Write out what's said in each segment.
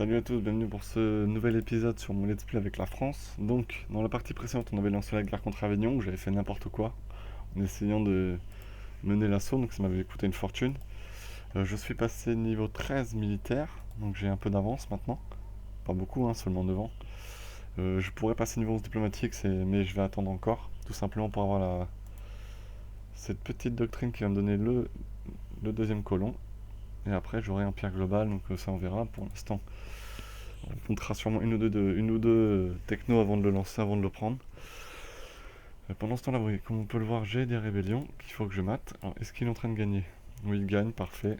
Salut à tous, bienvenue pour ce nouvel épisode sur mon let's play avec la France. Donc, dans la partie précédente, on avait lancé la guerre contre Avignon, où j'avais fait n'importe quoi, en essayant de mener l'assaut, donc ça m'avait coûté une fortune. Je suis passé niveau 13 militaire, donc j'ai un peu d'avance maintenant. Pas beaucoup, hein, seulement 9 ans. Je pourrais passer niveau 11 diplomatique, mais je vais attendre encore, tout simplement pour avoir cette petite doctrine qui va me donner le deuxième colon. Et après, j'aurai un empire global, donc ça on verra. Pour l'instant, on comptera sûrement une ou deux techno avant de le lancer, avant de le prendre. Pendant ce temps-là, oui, comme on peut le voir, j'ai des rébellions qu'il faut que je mate. Alors, est-ce qu'il est en train de gagner? Oui, il gagne, parfait.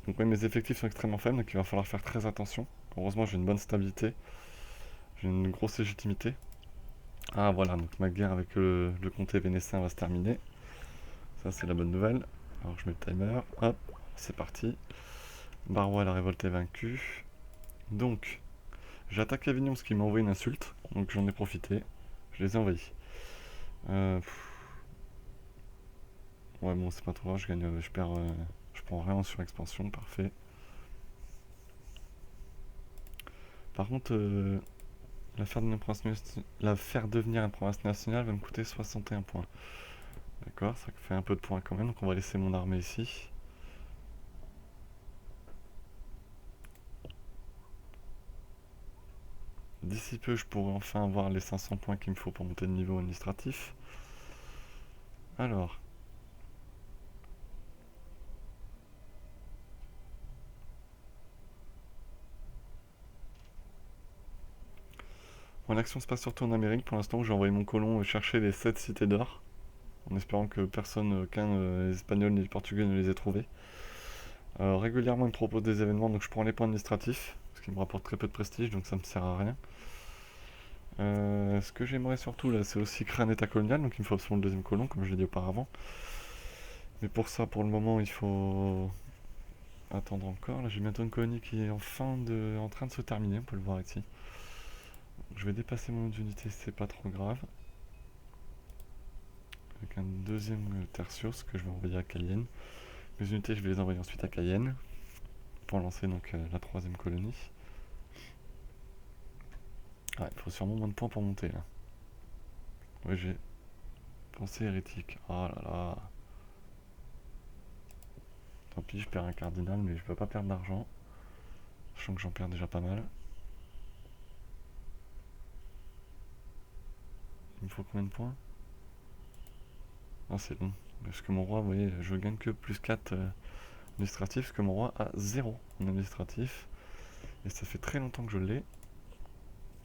Donc, ouais, mes effectifs sont extrêmement faibles, donc il va falloir faire très attention. Heureusement, j'ai une bonne stabilité, j'ai une grosse légitimité. Ah, voilà, donc ma guerre avec le comté vénétien va se terminer. Ça, c'est la bonne nouvelle. Alors, je mets le timer, hop, c'est parti. Barrois, la révolte est vaincue. Donc, j'attaque Avignon parce qu'il m'a envoyé une insulte, donc j'en ai profité. Je les ai envahis. Euh, Ouais, bon, c'est pas trop grave, je gagne, je perds, je prends rien sur expansion, parfait. Par contre, la faire devenir une province nationale va me coûter 61 points. D'accord, ça fait un peu de points quand même, donc on va laisser mon armée ici. D'ici peu, je pourrai enfin avoir les 500 points qu'il me faut pour monter de niveau administratif. Alors, bon, l'action se passe surtout en Amérique. Pour l'instant, j'ai envoyé mon colon chercher les 7 cités d'or, en espérant que personne, aucun les Espagnols ni les Portugais ne les ait trouvés. Régulièrement, ils me proposent des événements, donc je prends les points administratifs, ce qui me rapporte très peu de prestige, donc ça me sert à rien. Ce que j'aimerais surtout là, c'est aussi créer un état colonial, donc il me faut absolument le deuxième colon, comme je l'ai dit auparavant. Mais pour ça, pour le moment, il faut attendre encore. Là, j'ai bientôt une colonie qui est en train de se terminer, on peut le voir ici. Je vais dépasser mon unité, c'est pas trop grave. Avec un deuxième tertius que je vais envoyer à Cayenne. Mes unités, je vais les envoyer ensuite à Cayenne pour lancer donc la troisième colonie. Ah, il faut sûrement moins de points pour monter là. Ouais, j'ai pensée hérétique. Oh là là. Tant pis, je perds un cardinal, mais je peux pas perdre d'argent. Sachant que j'en perds déjà pas mal. Il me faut combien de points? Ah, c'est bon. Parce que mon roi, vous voyez, je gagne que plus 4 administratif, parce que mon roi a 0 en administratif. Et ça fait très longtemps que je l'ai.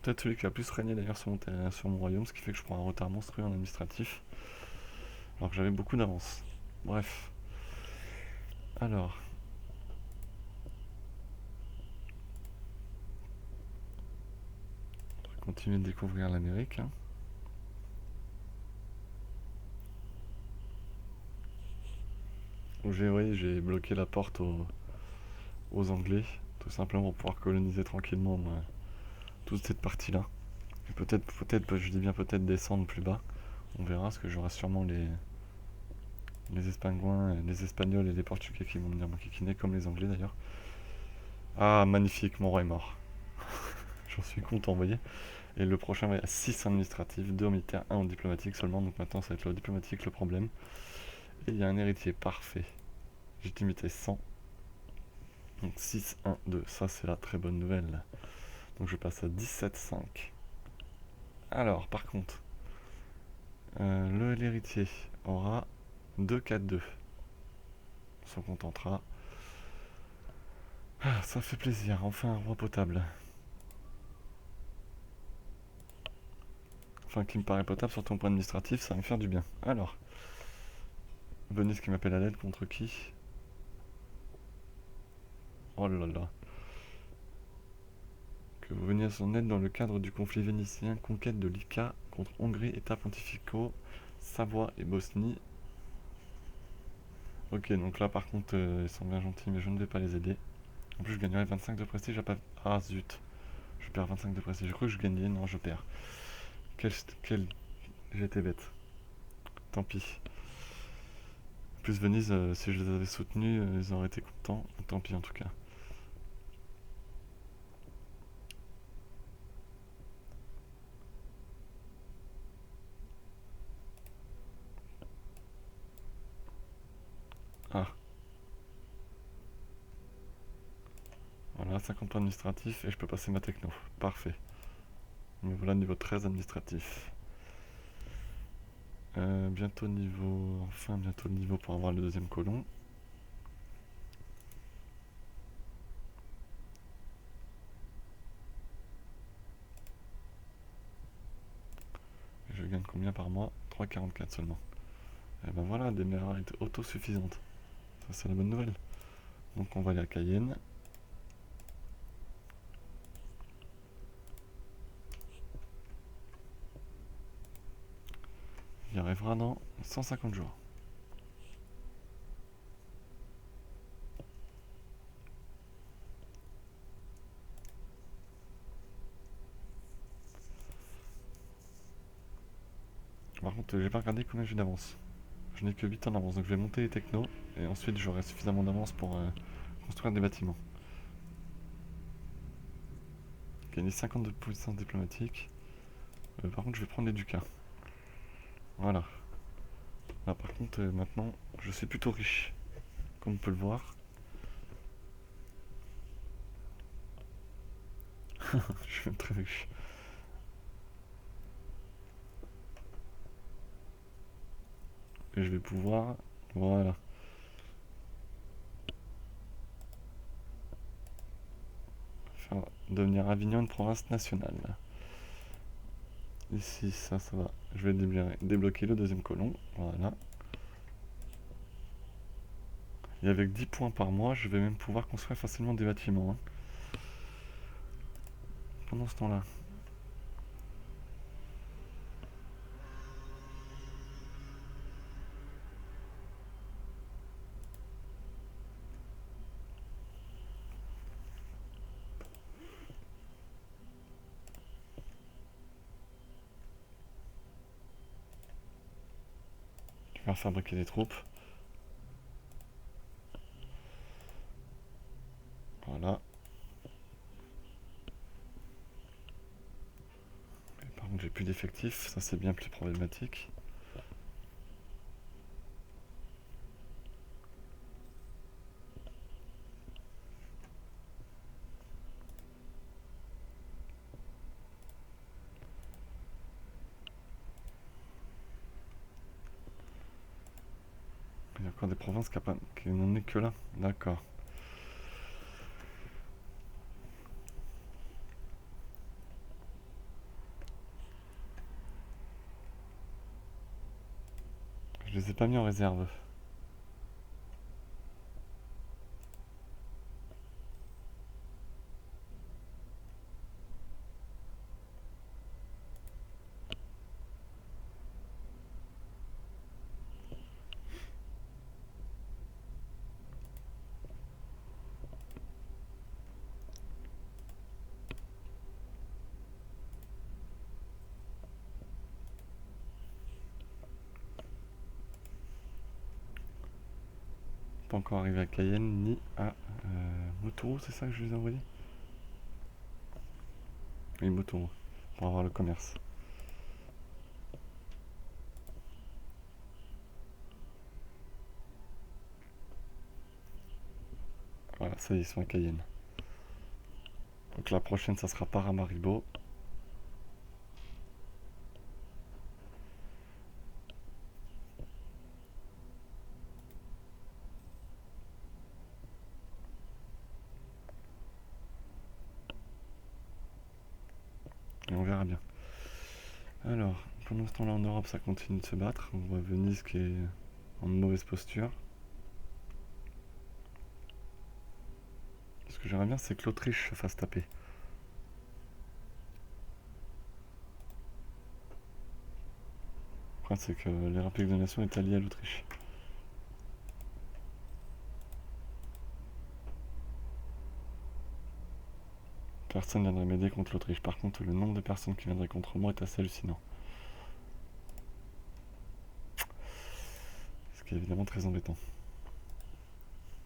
Peut-être celui qui a plus régné d'ailleurs sur mon royaume, ce qui fait que je prends un retard monstrueux en administratif. Alors que j'avais beaucoup d'avance. Bref. Alors. On va continuer de découvrir l'Amérique. Hein. J'ai bloqué la porte aux Anglais, tout simplement pour pouvoir coloniser tranquillement toute cette partie-là. Et peut-être, je dis bien peut-être descendre plus bas. On verra, parce que j'aurai sûrement les Espagnols et les Portugais qui vont venir me kikiner, comme les Anglais d'ailleurs. Ah, magnifique, mon roi est mort. J'en suis content, vous voyez. Et le prochain va à 6 administratifs, 2 en militaire, 1 en diplomatique seulement. Donc maintenant, ça va être le diplomatique le problème. Et il y a un héritier parfait. Légitimité 100. Donc 6, 1, 2. Ça, c'est la très bonne nouvelle. Donc je passe à 17, 5. Alors, par contre, l'héritier aura 2, 4, 2. On s'en contentera. Ah, ça fait plaisir. Enfin, un roi potable. Enfin, qui me paraît potable sur ton point administratif, ça va me faire du bien. Alors, Venise qui m'appelle à l'aide contre qui? Oh là là. Que vous veniez à son aide dans le cadre du conflit vénitien, conquête de l'Ica contre Hongrie, États pontificaux, Savoie et Bosnie. Ok, donc là par contre, ils sont bien gentils, mais je ne vais pas les aider. En plus, je gagnerai 25 de prestige, Ah zut, je perds 25 de prestige. J'ai cru que je gagnais, non, je perds. Quel... J'étais bête. Tant pis. En plus, Venise, si je les avais soutenus, ils auraient été contents. Tant pis en tout cas. Ah, voilà, 50 points administratifs et je peux passer ma techno. Parfait. Me voilà niveau 13 administratif. Bientôt niveau... Enfin, bientôt le niveau pour avoir le deuxième colon. Et je gagne combien par mois? 3,44 seulement. Et ben voilà, des mers autosuffisantes. Ça, c'est la bonne nouvelle. Donc on va aller à Cayenne. Il y arrivera dans 150 jours. Par contre, j'ai pas regardé combien j'ai d'avance. Je n'ai que 8 ans d'avance, donc je vais monter les technos et ensuite j'aurai suffisamment d'avance pour construire des bâtiments. Gagner 50 de puissance diplomatique. Par contre, je vais prendre les ducats. Voilà. Là, par contre, maintenant, je suis plutôt riche, comme on peut le voir. Je suis même très riche. Et je vais pouvoir... Voilà. Faire devenir Avignon une province nationale. Ici, ça va. Je vais débloquer le deuxième colon. Voilà. Et avec 10 points par mois, je vais même pouvoir construire facilement des bâtiments. Hein. Pendant ce temps-là. Je vais fabriquer des troupes. Voilà. Et par contre, j'ai plus d'effectifs. Ça, c'est bien plus problématique. Il y a encore des provinces qui n'en est que là. D'accord. Je les ai pas mis en réserve. Pas encore arrivé à Cayenne ni à Motourou, c'est ça que je les ai envoyés? Oui, Motourou. Pour avoir le commerce. Voilà, ça y est, ils sont à Cayenne. Donc la prochaine, ça sera Paramaribo. Et on verra bien. Alors, pendant ce temps-là en Europe, ça continue de se battre. On voit Venise qui est en mauvaise posture. Ce que j'aimerais bien, c'est que l'Autriche se fasse taper. Le problème, c'est que les Républiques des Nations est alliée à l'Autriche. Personne ne viendrait m'aider contre l'Autriche. Par contre, le nombre de personnes qui viendraient contre moi est assez hallucinant. Ce qui est évidemment très embêtant.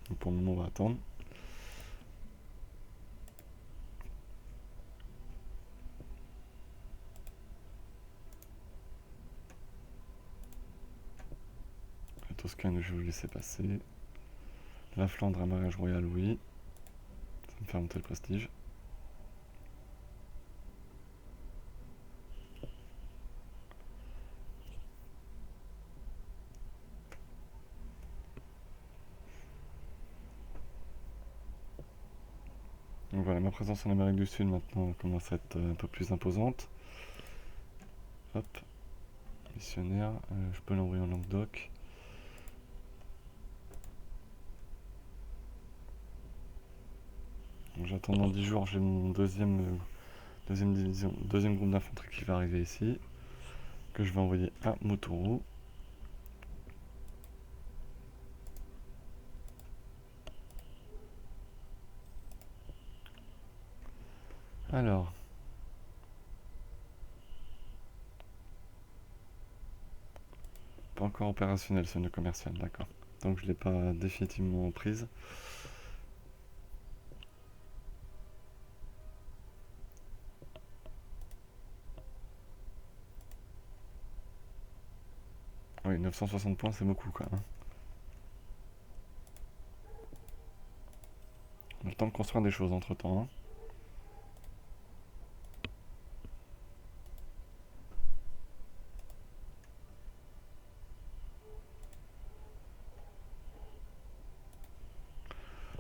Donc pour le moment, on va attendre. La Toscane, je vais vous laisser passer. La Flandre, un mariage royal, oui. Ça me fait monter le prestige. Donc voilà, ma présence en Amérique du Sud maintenant commence à être un peu plus imposante. Hop, missionnaire, je peux l'envoyer en Languedoc. J'attends dans 10 jours, j'ai mon deuxième groupe d'infanterie qui va arriver ici, que je vais envoyer à Motoro. Alors, pas encore opérationnel ce nœud commercial, d'accord. Donc je l'ai pas définitivement prise. Oui, 960 points, c'est beaucoup quand même. On a le temps de construire des choses entre temps.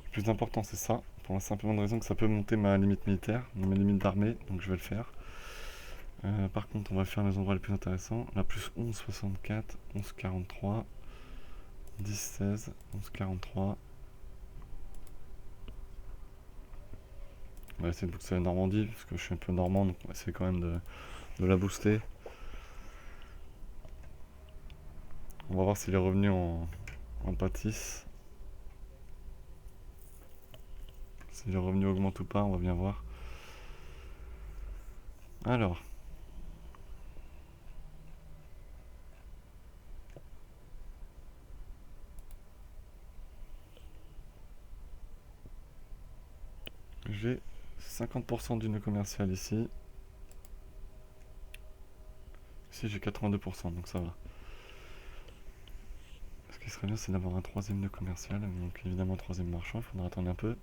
Le plus important, c'est ça, pour la simple bonne raison que ça peut monter ma limite militaire, ma limite d'armée, donc je vais le faire. Par contre, on va faire les endroits les plus intéressants. La plus 11, 64, 11, 43, 10, 16, 11, 43. On va essayer de booster la Normandie, parce que je suis un peu normand, donc on va essayer quand même de la booster. On va voir si les revenus en pâtissent. Si les revenus augmentent ou pas, on va bien voir. Alors. J'ai 50% du nœud commercial ici. Ici j'ai 82%, donc ça va. Ce qui serait bien, c'est d'avoir un troisième nœud commercial, donc évidemment un troisième marchand, il faudra attendre un peu.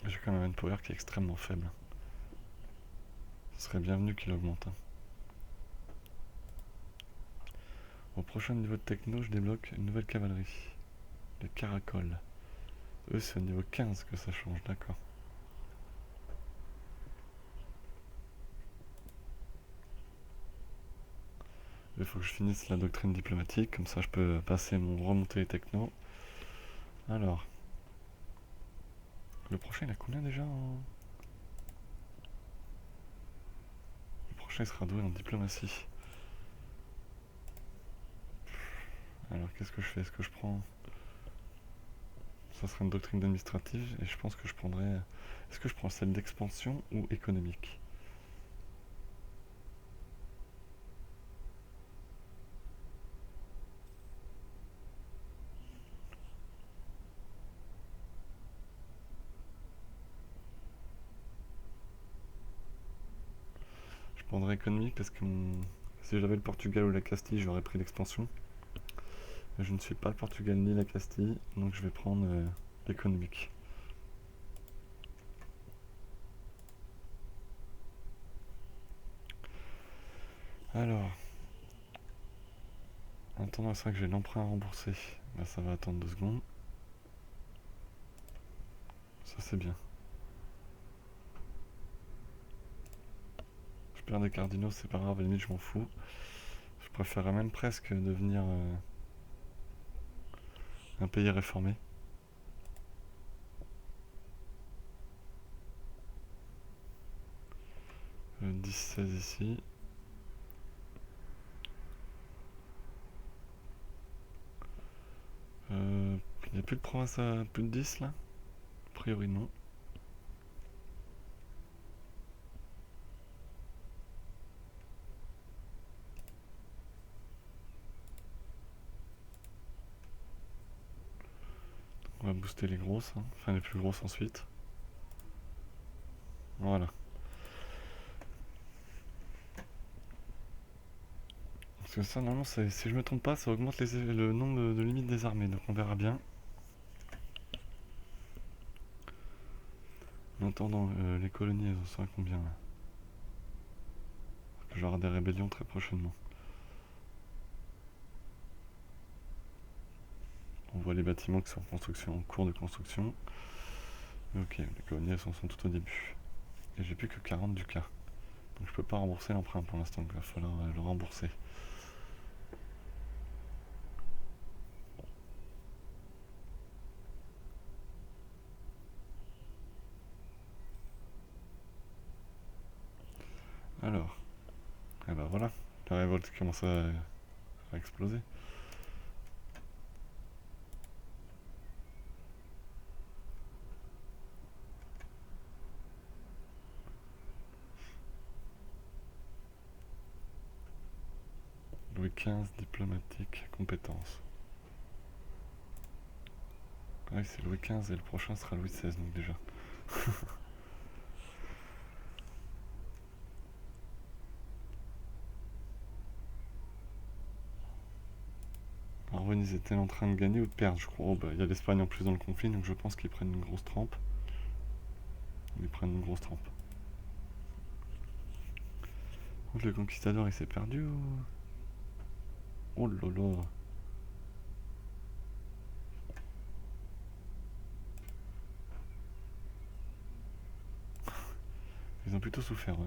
J'ai quand même un power qui est extrêmement faible. Ce serait bienvenu qu'il augmente. Au prochain niveau de techno, je débloque une nouvelle cavalerie. Les caracoles. Eux, c'est au niveau 15 que ça change, d'accord. Il faut que je finisse la doctrine diplomatique, comme ça je peux passer mon remonter les techno. Alors. Le prochain, il a combien déjà Le prochain, il sera doué en diplomatie. Alors, qu'est-ce que je fais? Est-ce que je prends... Ça serait une doctrine administrative, et je pense que je prendrais... Est-ce que je prends celle d'expansion ou économique? Je prendrais économique parce que si j'avais le Portugal ou la Castille, j'aurais pris l'expansion. Je ne suis pas le Portugal ni la Castille, donc je vais prendre l'économique. Alors, en attendant, c'est vrai que j'ai l'emprunt à rembourser. Là, ça va attendre 2 secondes. Ça, c'est bien. Je perds des cardinaux, c'est pas grave, à la limite, je m'en fous. Je préférerais même presque devenir un pays réformé. 10-16 ici. Il n'y a plus de province à plus de 10 là? A priori non. On va booster les grosses, hein. Enfin les plus grosses ensuite. Voilà. Parce que ça, normalement, si je me trompe pas, ça augmente le nombre de limites des armées, donc on verra bien. En attendant, les colonies, elles en sont à combien là? Je vais avoir des rébellions très prochainement. On voit les bâtiments qui sont en construction, en cours de construction. Ok, les colonies, elles sont tout au début. Et j'ai plus que 40 du cas. Donc je peux pas rembourser l'emprunt pour l'instant, il va falloir le rembourser. Alors, et ben voilà, la révolte commence à exploser. Louis XV, diplomatique, compétences. Ah oui, c'est Louis XV et le prochain sera Louis XVI, donc déjà. Alors Venise est-elle en train de gagner ou de perdre, je crois. Oh, bah, il y a l'Espagne en plus dans le conflit, donc je pense qu'ils prennent une grosse trempe. Ils prennent une grosse trempe. Le conquistador, il s'est perdu ou... Oh là là. Ils ont plutôt souffert, ouais.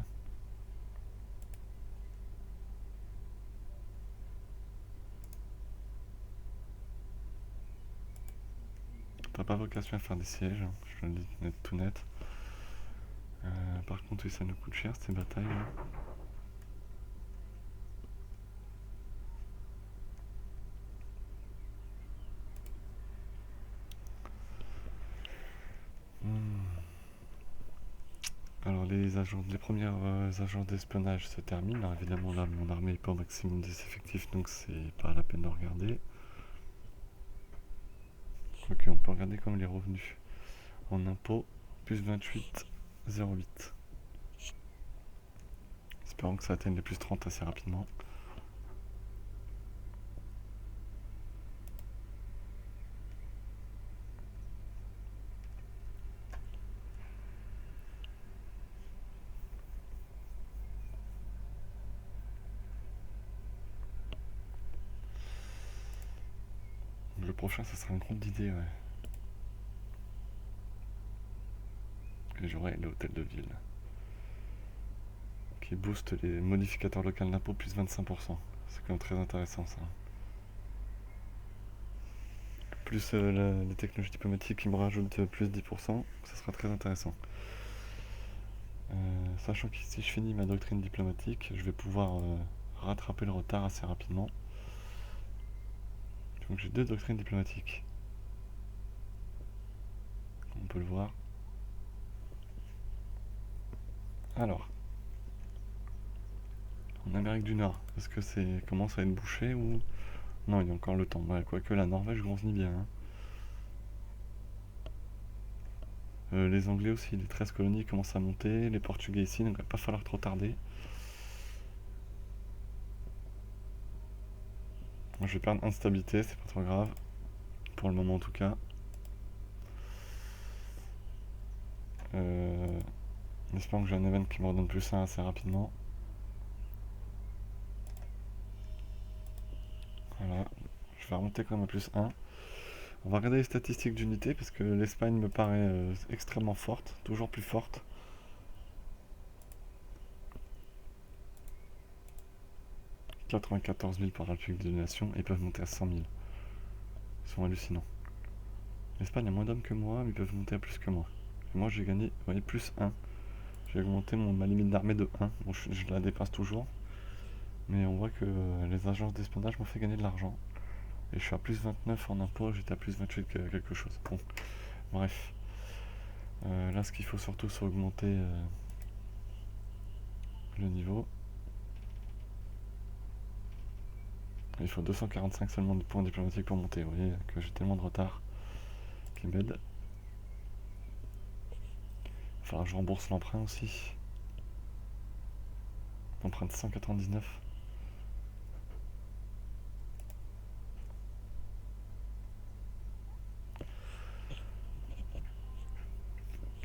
T'as pas vocation à faire des sièges, hein, je le dis tout net. Par contre, oui, ça nous coûte cher ces batailles. Là. Alors les premiers agents d'espionnage se terminent. Alors évidemment là mon armée n'est pas au maximum des effectifs donc c'est pas la peine de regarder. Ok, on peut regarder comme les revenus. En impôts, plus 28,08. Espérons que ça atteigne les plus 30 assez rapidement. Le prochain, ça sera un groupe d'idées, ouais. Et j'aurai l'hôtel de ville. Qui booste les modificateurs locaux d'impôt plus 25%. C'est quand même très intéressant ça. Plus les technologies diplomatiques qui me rajoutent plus 10%, ça sera très intéressant. Sachant que si je finis ma doctrine diplomatique, je vais pouvoir rattraper le retard assez rapidement. Donc j'ai 2 doctrines diplomatiques. On peut le voir. Alors, en Amérique du Nord, est-ce que c'est commence à être bouché ou... Non, il y a encore le temps. Ouais, quoique la Norvège grandit bien. Hein. Les Anglais aussi, les 13 colonies commencent à monter. Les Portugais ici, donc il va pas falloir trop tarder. Moi, je vais perdre instabilité, c'est pas trop grave. Pour le moment en tout cas. En espérant que j'ai un event qui me redonne plus 1 assez rapidement. Voilà. Je vais remonter quand même à plus 1. On va regarder les statistiques d'unité parce que l'Espagne me paraît extrêmement forte, toujours plus forte. « 94 000 par la République des Nations et ils peuvent monter à 100 000. Ils sont hallucinants. L'Espagne a moins d'hommes que moi, mais ils peuvent monter à plus que moi. Et moi j'ai gagné, vous voyez, plus 1. J'ai augmenté ma limite d'armée de 1. Bon, je la dépasse toujours. Mais on voit que les agences d'espionnage m'ont fait gagner de l'argent. Et je suis à plus 29 en impôts, j'étais à plus 28 quelque chose. Bon, bref. Là, ce qu'il faut surtout, c'est augmenter le niveau. Il faut 245 seulement de points diplomatiques pour monter. Vous voyez que j'ai tellement de retard qui m'aide. Il va falloir que je rembourse l'emprunt aussi. L'emprunt de 199.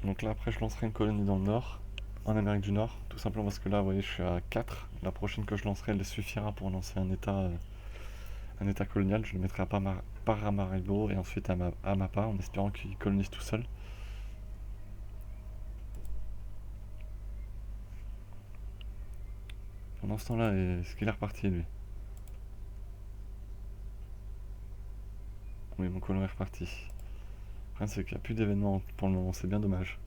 Donc là, après, je lancerai une colonie dans le nord, en Amérique du Nord, tout simplement parce que là, vous voyez, je suis à 4. La prochaine que je lancerai, elle suffira pour lancer un état colonial. Je le mettrai à Paramaribo et ensuite à Amapa, en espérant qu'il colonise tout seul. Pendant ce temps-là, est-ce qu'il est reparti, lui? Oui, mon colon est reparti. Le problème, c'est qu'il n'y a plus d'événements pour le moment, c'est bien dommage.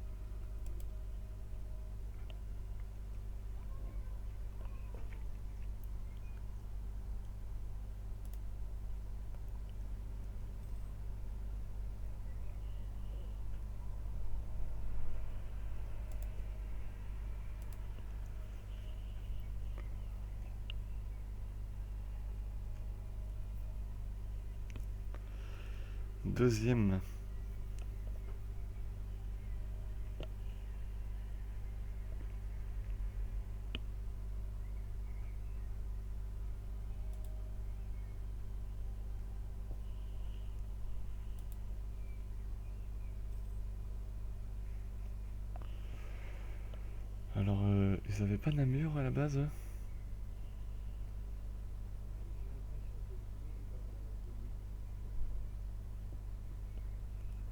Deuxième. Alors, ils avaient pas Namur à la base, eux?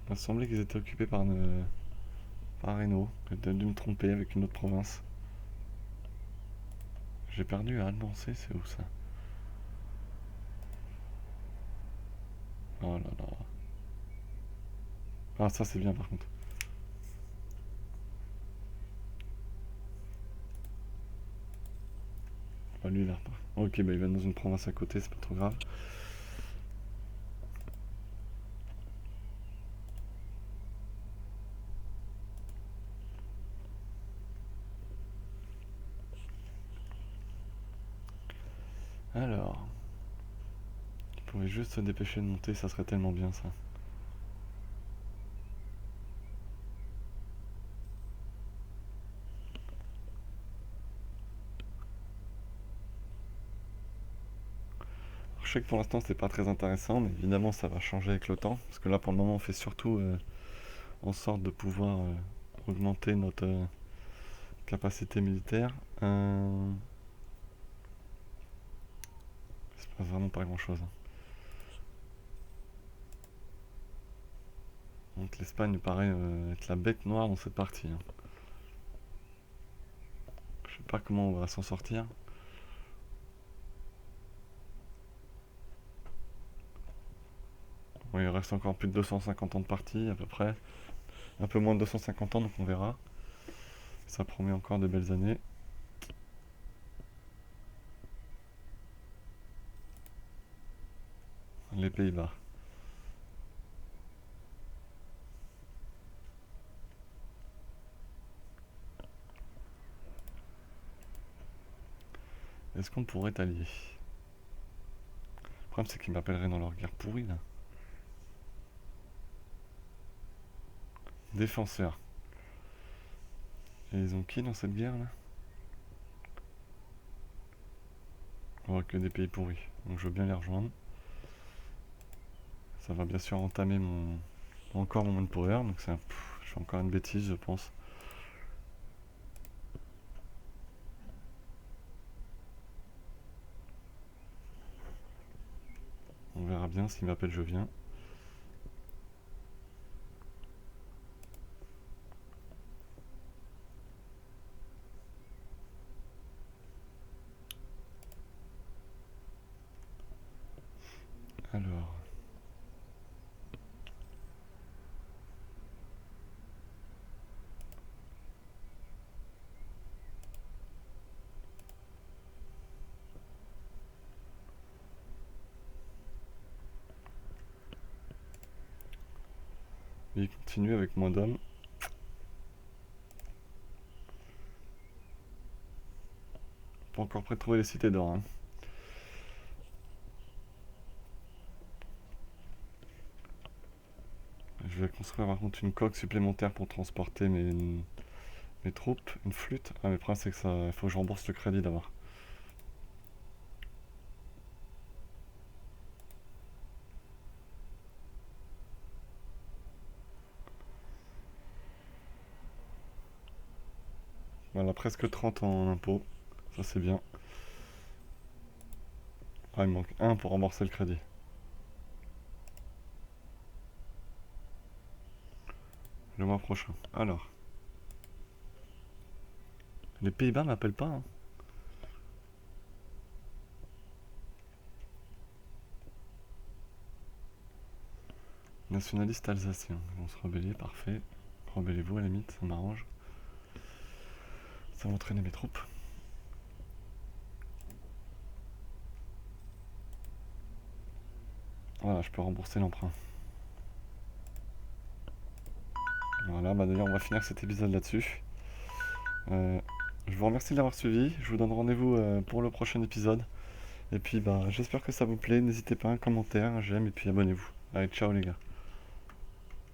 Il me semblait qu'ils étaient occupés par Reno. J'ai dû me tromper avec une autre province. J'ai perdu à Albancé, c'est où ça? Oh là là. Ah, ça c'est bien par contre. Ah, lui il a repart. Ok, bah il va dans une province à côté, c'est pas trop grave. Alors, il pourrait juste se dépêcher de monter, ça serait tellement bien ça. Alors, je sais que pour l'instant c'est pas très intéressant, mais évidemment ça va changer avec le temps. Parce que là pour le moment on fait surtout en sorte de pouvoir augmenter notre capacité militaire. Il se passe vraiment pas grand chose. Donc l'Espagne paraît être la bête noire dans cette partie, hein. Je sais pas comment on va s'en sortir. Bon, il reste encore plus de 250 ans de partie à peu près. Un peu moins de 250 ans, donc on verra. Ça promet encore de belles années. Les Pays-Bas. Est-ce qu'on pourrait allier? Le problème c'est qu'ils m'appelleraient dans leur guerre pourrie là. Défenseurs. Et ils ont qui dans cette guerre là? On voit que des pays pourris. Donc je veux bien les rejoindre. Ça va bien sûr entamer encore mon manpower. Donc je fais encore une bêtise je pense. On verra bien s'il m'appelle je viens. Alors. Il continue avec moins d'hommes. Pas encore prêt de trouver les cités d'or, hein. Je vais construire par contre une coque supplémentaire pour transporter mes troupes. Une flûte. Ah mais le problème c'est que ça. Il faut que je rembourse le crédit d'abord. Voilà, presque 30 en impôts. Ça c'est bien. Ah, il me manque un pour rembourser le crédit. Le mois prochain. Alors. Les Pays-Bas m'appellent pas, hein. Nationaliste alsacien. Ils vont se rebeller, parfait. Rebellez-vous à la limite, ça m'arrange. Ça va entraîner mes troupes. Voilà, je peux rembourser l'emprunt. Voilà, bah d'ailleurs on va finir cet épisode là-dessus. Je vous remercie de l'avoir suivi. Je vous donne rendez-vous pour le prochain épisode. Et puis bah j'espère que ça vous plaît. N'hésitez pas, un commentaire, un j'aime et puis abonnez-vous. Allez, ciao les gars.